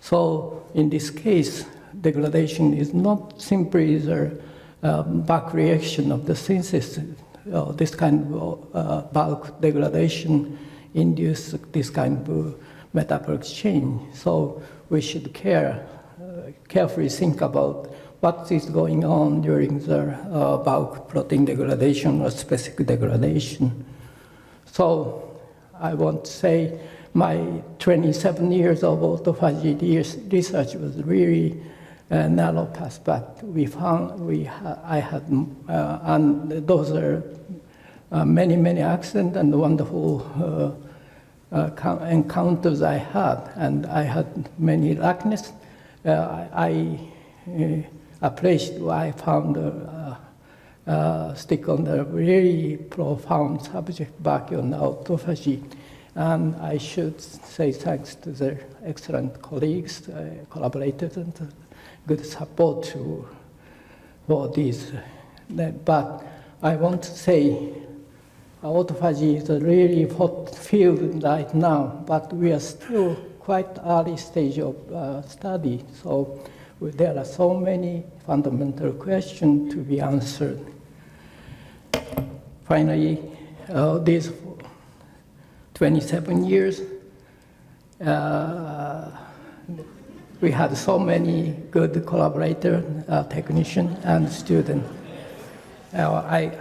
So in this case, degradation is not simply the back reaction of the synthesis. This kind of bulk degradation induces this kind of metabolic change. So we should carefully think about what is going on during the bulk protein degradation or specific degradation. So I want to say my 27 years of autophagy research was really a narrow path, but we found and those are many accidents and wonderful encounters I had, and I had many luckness. I place where I found stick on the very profound subject vacuole and autophagy. And I should say thanks to the excellent colleagues, collaborators, and good support for this. But I want to say autophagy is a really hot field right now, but we are still quite early stage of study. So there are so many fundamental questions to be answered. Finally, these 27 years, we had so many good collaborators, technicians, and students. I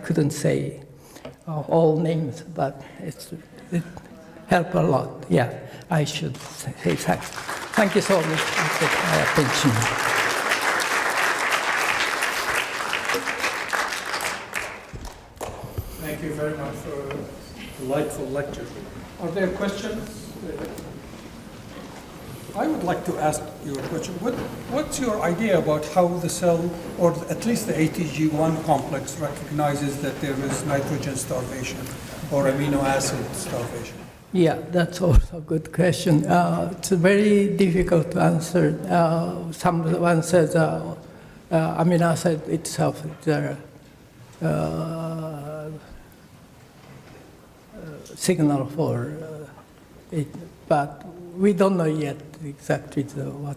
couldn't say all names, but it helped a lot. Yeah, I should say thanks. Thank you so much for your attention. Thank you very much for a delightful lecture. Are there questions? I would like to ask you a question. What's your idea about how the cell, or at least the ATG1 complex, recognizes that there is nitrogen starvation or amino acid starvation? Yeah, that's also a good question. It's very difficult to answer. Someone says amino acid itself is signal for it, but we don't know yet exactly what.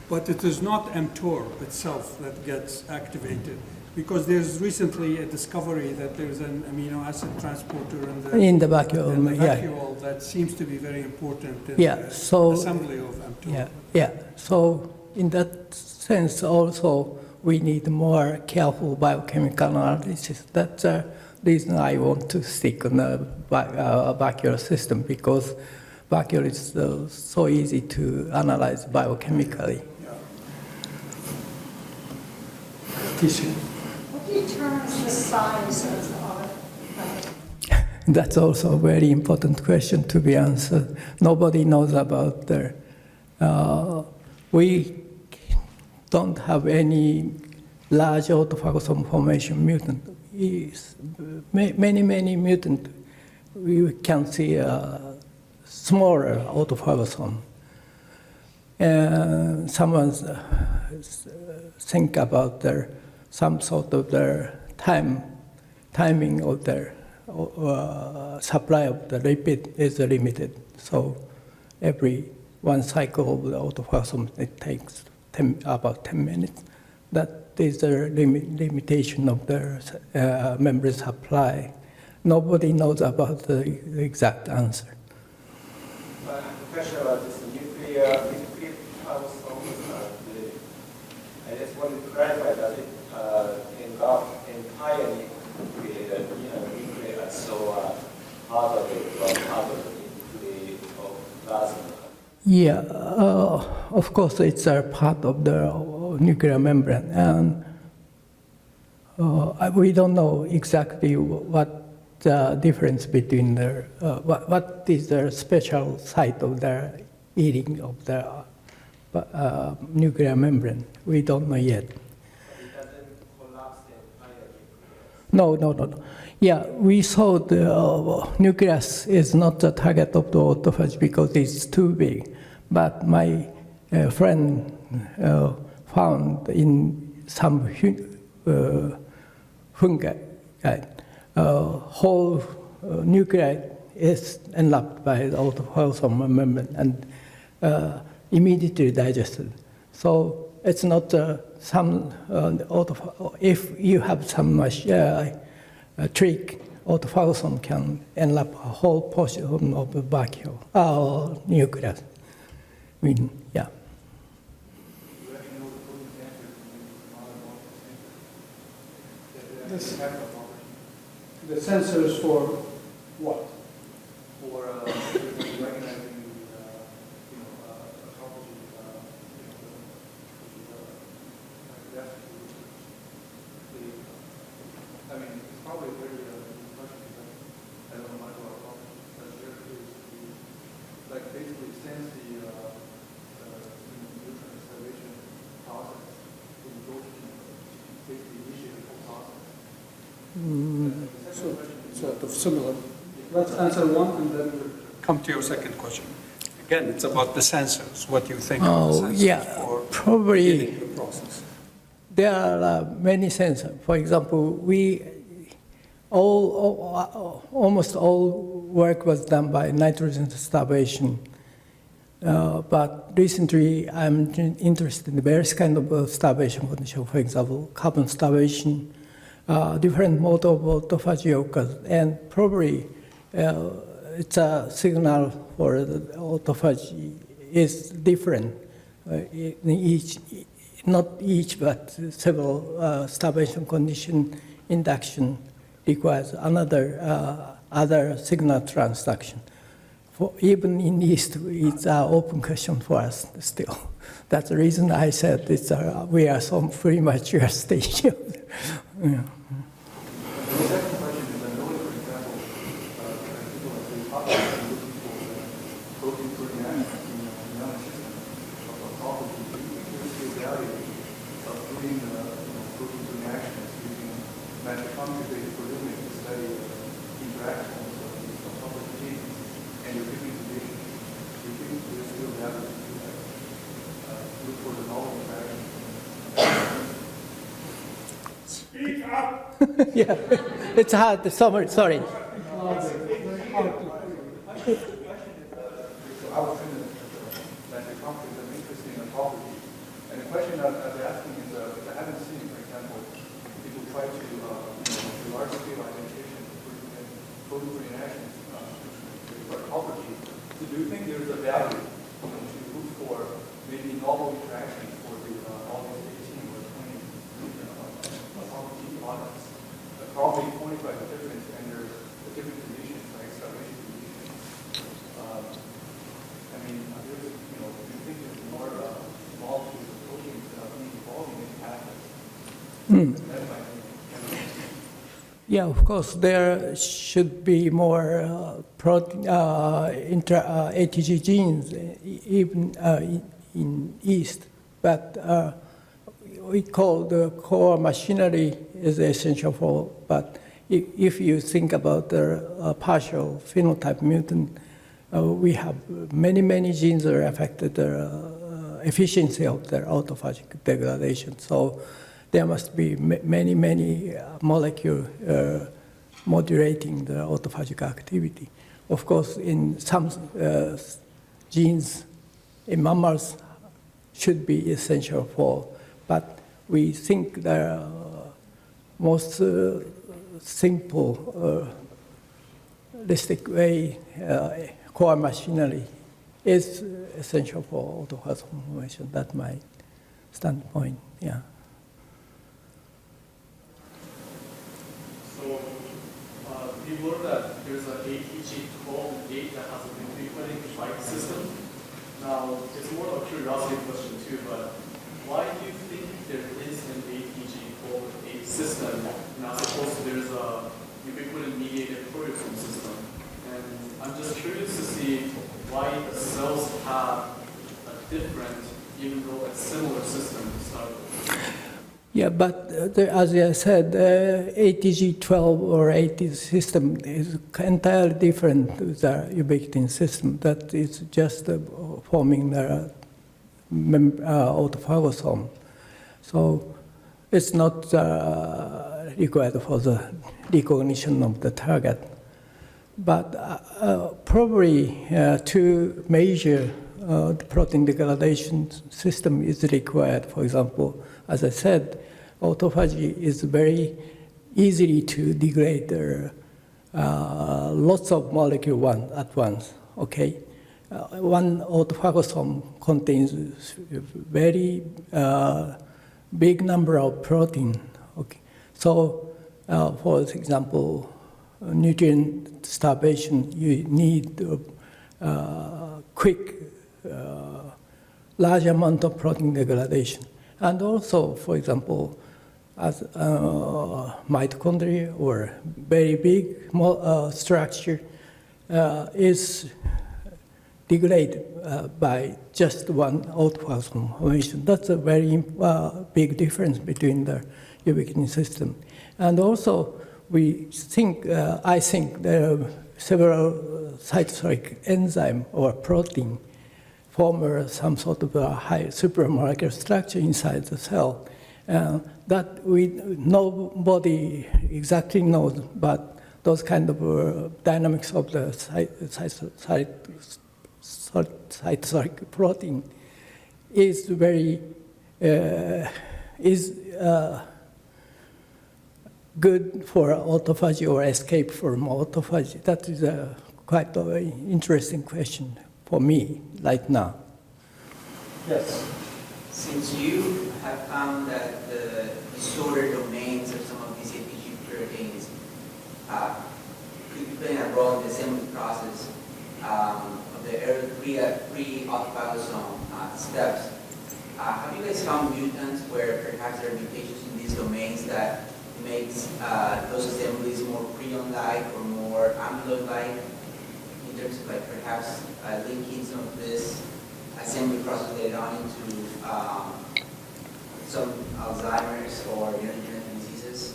But it is not mTOR itself that gets activated, because there's recently a discovery that there's an amino acid transporter in the vacuole, vacuole that seems to be very important in the assembly of mTOR. Yeah. So in that sense, also we need more careful biochemical analysis. That's the reason I want to stick on the vacuole system, because vacuole is so easy to analyze biochemically. What determines the size of the autophagy? That's also a very important question to be answered. Nobody knows about the. We don't have any large autophagosome formation mutant. Many mutant. We can see a smaller autophagosome. Someone think about some sort of timing of their supply of the lipid is limited. So every one cycle of the autophagosome, it takes about 10 minutes. That is the limitation of the membrane supply. Nobody knows about the exact answer. I have a question about this nuclear autophagosome. I just wanted to clarify that it engulf entirely nucleus, so part of it was part of the nucleoplasm. Yeah, of course it's a part of the nuclear membrane, and we don't know exactly what the difference between what is the special site of the eating of the nuclear membrane. We don't know yet. It doesn't collapse the entire nucleus. No. Yeah, we saw the nucleus is not the target of the autophagy because it's too big. But my friend found in some fungi, whole nuclei is enveloped by the autophagosome membrane and immediately digested. So it's not if you have some trick, autophagosome can envelop a whole portion of the vacuole nucleus. Yeah. The sensors for what? For recognizing autophagy, I mean, it's probably a very good question because I don't know much about autophagy, but there is like basically sense the nutrient starvation Sort of similar. Let's answer one and then we'll come to your second question. Again, it's about the sensors, what you think of the sensors for probably beginning the process. there are many sensors. For example, almost all work was done by nitrogen starvation. But recently, I'm interested in various kinds of starvation conditions. For example, carbon starvation, different mode of autophagy occurs, and probably it's a signal for the autophagy is different in each, not each, but several starvation condition induction requires other signal transduction. Even in yeast, it's an open question for us still. That's the reason I said we are some pretty mature stage. Yeah. The second question is, I know, for example, people like the autophagy looking for protein-protein actions in the immune system of autophagy. Do you think there's the value of doing protein-protein actions using mitochondria-based proteomics to study interactions of these autophagy genes and your different conditions? Do you think there's still value to do that? Look for the novel interactions. Speak up! Yeah, it's hard. Sorry. I was trying to mitochondria is interesting in autophagy. And the question I was asking is, which I haven't seen, for example, people try to do large-scale identification of protein actions for autophagy. So do you think there is a value to look for maybe novel interactions for all these 18 or 20 autophagy products? Probably 25 are different, and there's different conditions, like starvation conditions. I mean, do you think there's more molecules of proteins involving in pathways? That's my opinion. Yeah, of course, there should be more protein, ATG genes, even in yeast, but we call the core machinery is essential for, but if you think about the partial phenotype mutant, we have many genes that affected the efficiency of their autophagic degradation. So there must be many molecules modulating the autophagic activity. Of course, in some genes in mammals should be essential for, but we think the most simple, holistic way, core machinery is essential for autophagosome formation. That's my standpoint, yeah. So we learned that there's an ATG12 that has a ubiquitin like system. Now, it's more of a curiosity question too, but why do you think there is an ATG12 system now as opposed to there's a ubiquitin-mediated proteasome system? And I'm just curious to see why the cells have a different, even though a similar system to start with. Yeah, but as I said, ATG12 or AT system is entirely different to the ubiquitin system. That is just forming the autophagosome. So it's not required for the recognition of the target. But probably two major protein degradation system is required. For example, as I said, autophagy is very easily to degrade lots of molecules at once. Okay, one autophagosome contains very big number of protein. Okay, so for example, nutrient starvation, you need quick, large amount of protein degradation. And also, for example, as mitochondria or very big structure is degraded by just one autophagosome formation. That's a very big difference between the ubiquitin system. And also, we think, I think there are several cytosolic enzyme or protein form some sort of a high supramolecular structure inside the cell. That nobody exactly knows, but those kind of dynamics of the cytosolic protein is very good for autophagy or escape from autophagy. That is quite an interesting question for me right now. Yes. Since you have found that the disorder domains of some of these APG proteins could be playing a role in the assembly process of the pre-autophagosome steps, have you guys found mutants where perhaps there are mutations in these domains that makes those assemblies more prion-like or more amyloid-like in terms of like perhaps linking some of this assembly process later on into some Alzheimer's or neurodegenerative diseases?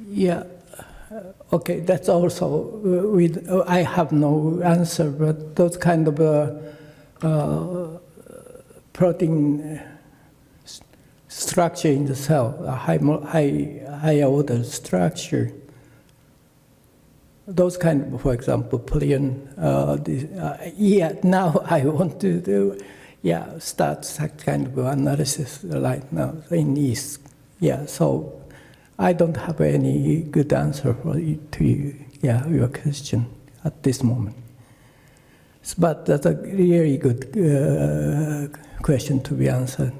Yeah. Okay, that's also, I have no answer, but those kind of protein structure in the cell, a high order structure, those kind of, for example, prion, now I want to do, start that kind of analysis right now in yeast. So I don't have any good answer to your question at this moment. But that's a really good question to be answered.